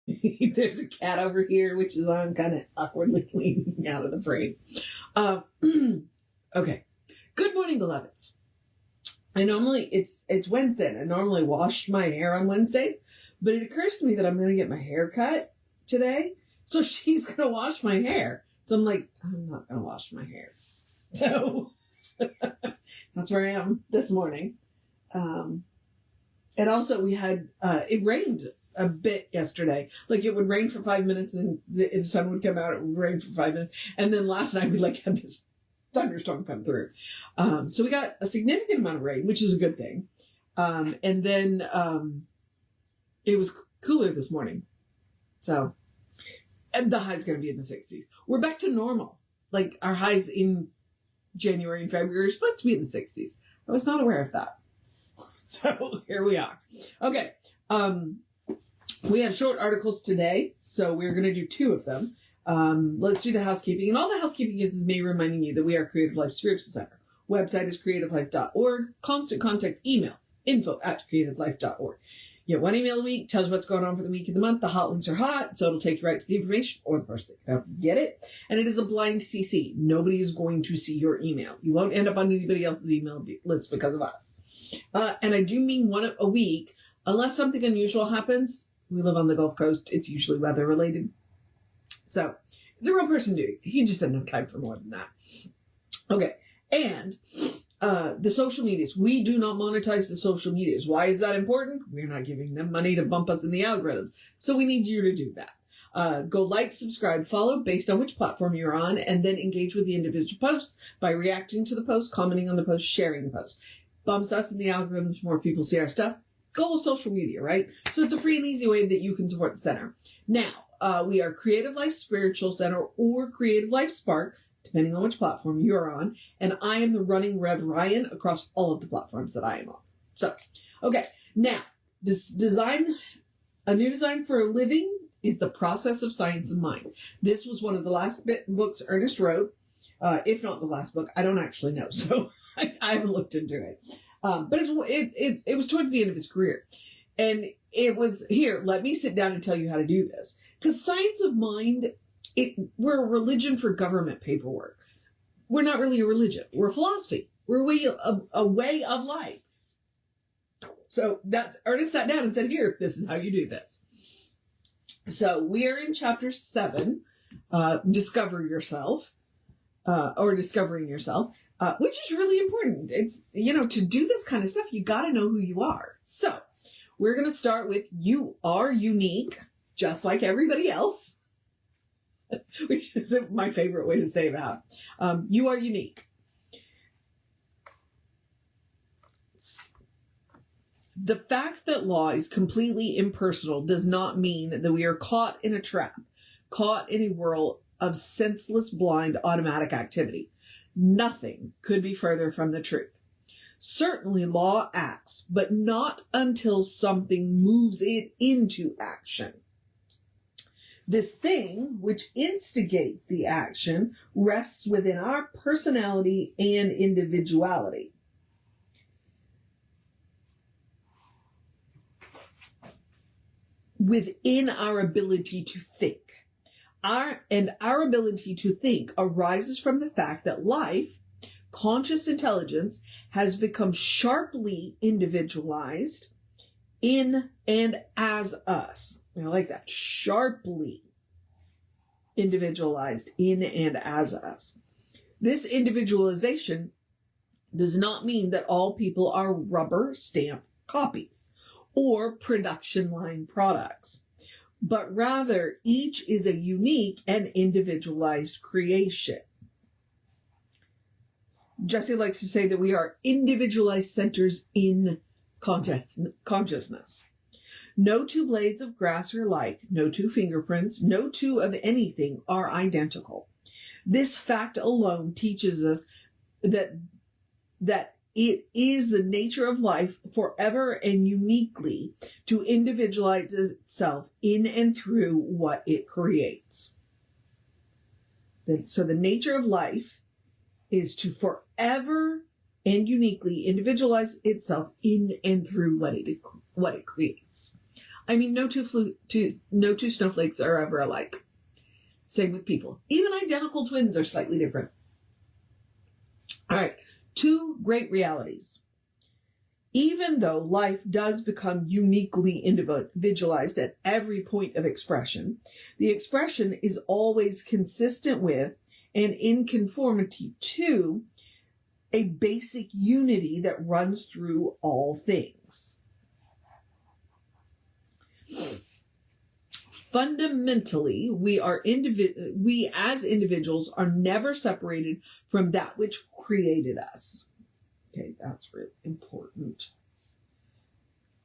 There's a cat over here, which is why I'm kind of awkwardly leaning out of the frame. Okay. Good morning, beloveds. It's Wednesday, and I normally wash my hair on Wednesdays, but it occurs to me that I'm going to get my hair cut today, so she's going to wash my hair. So I'm like, I'm not going to wash my hair. So that's where I am this morning. And also we had, it rained a bit yesterday. Like it would rain for 5 minutes and the sun would come out. It would rain for 5 minutes. And then last night we had this thunderstorm come through. So we got a significant amount of rain, which is a good thing. And then it was cooler this morning. So, and the high's going to be in the 60s. We're back to normal. Like our highs in January and February are supposed to be in the 60s. I was not aware of that. So here we are. Okay. We have short articles today, so we're going to do 2 of them. Let's do the housekeeping. And all the housekeeping is me reminding you that we are Creative Life Spiritual Center. Website is creativelife.org. Constant contact email, info@creativelife.org. You get 1 email a week, tells you what's going on for the week and the month. The hot links are hot, so it'll take you right to the information or the person that can help you get it. And it is a blind CC. Nobody is going to see your email. You won't end up on anybody else's email list because of us. And I do mean 1 a week, unless something unusual happens. We live on the Gulf Coast. It's usually weather related. So it's a real person doing it. He just doesn't have time for more than that. Okay. And the social medias. We do not monetize the social medias. Why is that important? We're not giving them money to bump us in the algorithm. So we need you to do that. Go like, subscribe, follow based on which platform you're on, and then engage with the individual posts by reacting to the post, commenting on the post, sharing the post. Bumps us in the algorithms, more people see our stuff. Goal of social media, right? So it's a free and easy way that you can support the center. Now, we are Creative Life Spiritual Center or Creative Life Spark, depending on which platform you're on. And I am the running Rev Ryan across all of the platforms that I am on. So, okay. Now, this a new design for a living is the process of science of mind. This was one of the last books Ernest wrote, if not the last book. I don't actually know. So I haven't looked into it. But it was towards the end of his career. And it was, here, let me sit down and tell you how to do this. Because science of mind, we're a religion for government paperwork. We're not really a religion. We're a philosophy. We're a way of life. So Ernest sat down and said, here, this is how you do this. So we are in chapter 7, Discover Yourself, or Discovering Yourself. Which is really important. It's, to do this kind of stuff, you got to know who you are. So we're going to start with you are unique, just like everybody else, which is my favorite way to say that. You are unique. The fact that law is completely impersonal does not mean that we are caught in a trap, caught in a whirl of senseless, blind, automatic activity. Nothing could be further from the truth. Certainly law acts, but not until something moves it into action. This thing which instigates the action rests within our personality and individuality. Within our ability to think. Our ability to think arises from the fact that life, conscious intelligence, has become sharply individualized in and as us. I like that. Sharply individualized in and as us. This individualization does not mean that all people are rubber stamp copies or production line products, but rather each is a unique and individualized creation. Jesse likes to say that we are individualized centers in consciousness. No 2 blades of grass are alike, no 2 fingerprints, no 2 of anything are identical. This fact alone teaches us that it is the nature of life forever and uniquely to individualize itself in and through what it creates. So the nature of life is to forever and uniquely individualize itself in and through what it creates. I mean, no two snowflakes are ever alike. Same with people. Even identical twins are slightly different. All right. 2 great realities. Even though life does become uniquely individualized at every point of expression, the expression is always consistent with and in conformity to a basic unity that runs through all things. Fundamentally, we as individuals are never separated from that which created us. Okay, that's really important.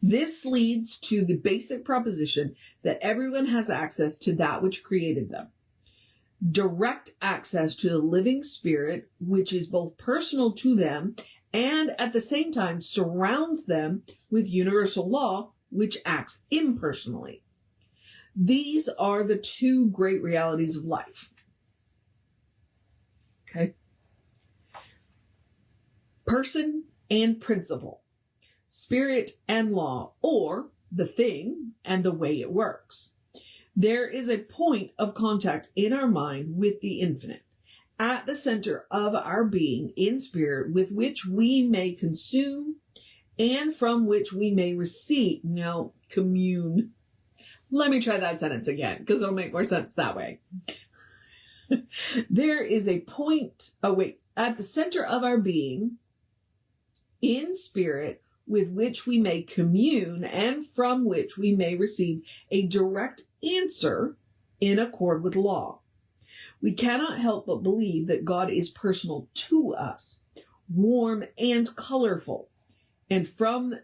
This leads to the basic proposition that everyone has access to that which created them. Direct access to the living spirit, which is both personal to them and at the same time surrounds them with universal law, which acts impersonally. These are the 2 great realities of life. Okay? Person and principle. Spirit and law, or the thing and the way it works. There is a point of contact in our mind with the infinite, at the center of our being in spirit, with which we may consume and from which we may receive. Now, commune. Let me try that sentence again, because it'll make more sense that way. There is a point, at the center of our being in spirit, with which we may commune and from which we may receive a direct answer in accord with law. We cannot help but believe that God is personal to us, warm and colorful. And from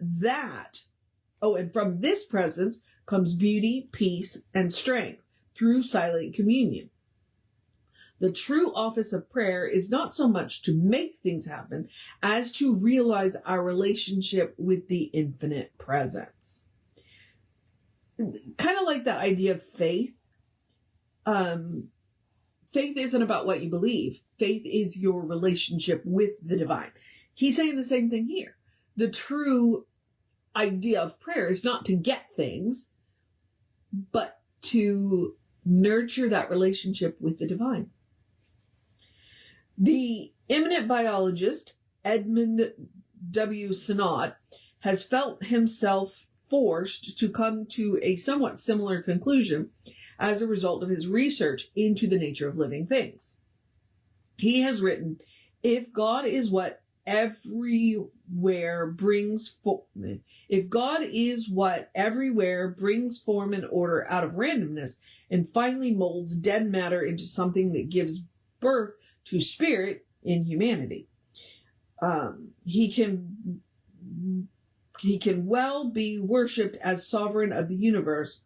this presence comes beauty, peace, and strength through silent communion. The true office of prayer is not so much to make things happen as to realize our relationship with the infinite presence. Kind of like that idea of faith. Faith isn't about what you believe. Faith is your relationship with the divine. He's saying the same thing here. The true idea of prayer is not to get things, but to nurture that relationship with the divine. The eminent biologist Edmund W. Sinnott has felt himself forced to come to a somewhat similar conclusion as a result of his research into the nature of living things. He has written, if God is what everywhere brings form and order out of randomness and finally molds dead matter into something that gives birth to spirit in humanity, he can well be worshipped as sovereign of the universe,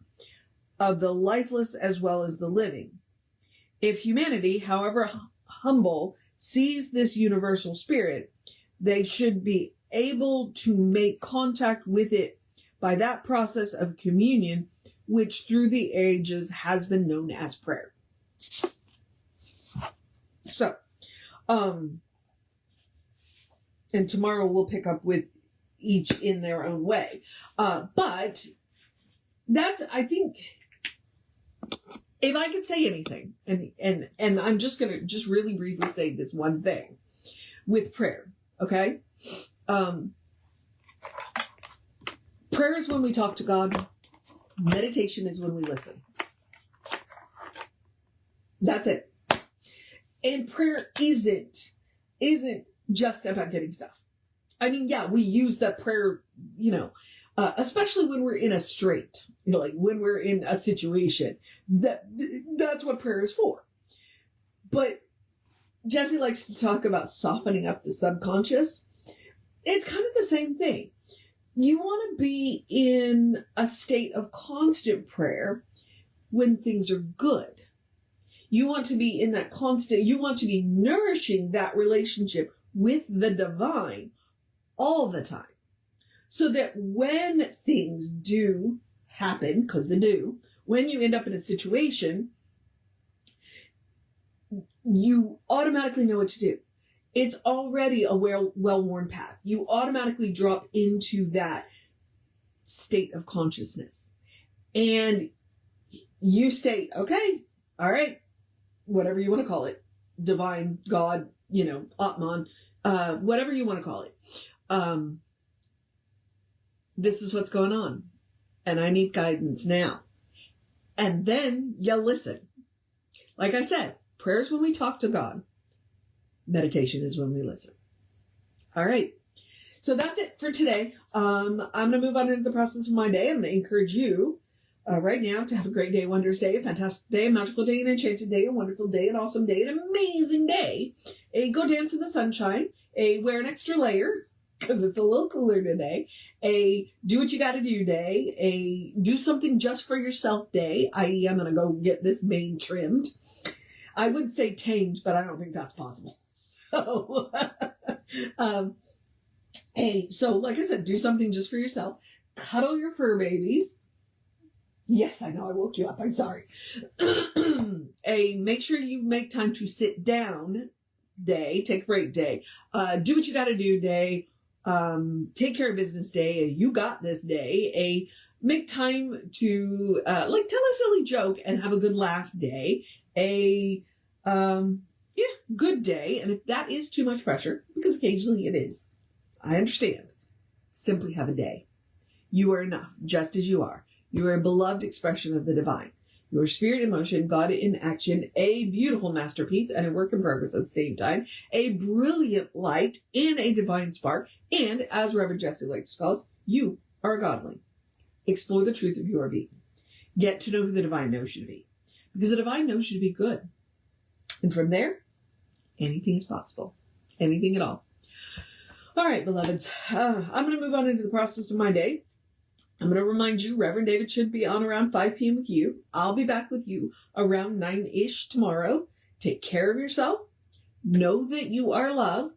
of the lifeless as well as the living. If humanity, however humble, sees this universal spirit, they should be able to make contact with it by that process of communion, which through the ages has been known as prayer. So, and tomorrow we'll pick up with each in their own way. But that's, I think, if I could say anything, and I'm just going to just really briefly say this one thing with prayer, okay? Prayer is when we talk to God. Meditation is when we listen. That's it. And prayer isn't just about getting stuff. I mean, yeah, we use that prayer, especially when we're in a strait, like when we're in a situation. That's what prayer is for. But Jesse likes to talk about softening up the subconscious. It's kind of the same thing. You want to be in a state of constant prayer when things are good. You want to be in that you want to be nourishing that relationship with the divine all the time. So that when things do happen, because they do, when you end up in a situation, you automatically know what to do. It's already a well-worn path. You automatically drop into that state of consciousness. And you state, okay, all right, whatever you want to call it, divine, God, Atman, whatever you want to call it. This is what's going on. And I need guidance now. And then you listen. Like I said, prayer is when we talk to God. Meditation is when we listen. All right. So that's it for today. I'm going to move on into the process of my day. I'm going to encourage you right now to have a great day, wondrous day, a fantastic day, a magical day, an enchanted day, a wonderful day, an awesome day, an amazing day. Go dance in the sunshine. Wear an extra layer because it's a little cooler today. Do what you got to do day. Do something just for yourself day, i.e. I'm going to go get this mane trimmed. I would say tamed, but I don't think that's possible. So, so like I said, do something just for yourself. Cuddle your fur babies. Yes, I know I woke you up. I'm sorry. Make sure you make time to sit down day, take a break day, do what you got to do day, take care of business day, you got this day, make time to tell a silly joke and have a good laugh day, good day. And if that is too much pressure, because occasionally it is, I understand, simply have a day. You are enough, just as you are. You are a beloved expression of the divine. You are spirit in motion, God in action, a beautiful masterpiece and a work in progress at the same time, a brilliant light and a divine spark, and as Reverend Jesse likes to call us, you are a godling. Explore the truth of your being. Get to know who the divine knows you to be. Because the divine knows you to be good. And from there, anything is possible. Anything at all. All right, beloveds. I'm going to move on into the process of my day. I'm going to remind you, Reverend David should be on around 5 p.m. with you. I'll be back with you around 9-ish tomorrow. Take care of yourself. Know that you are loved.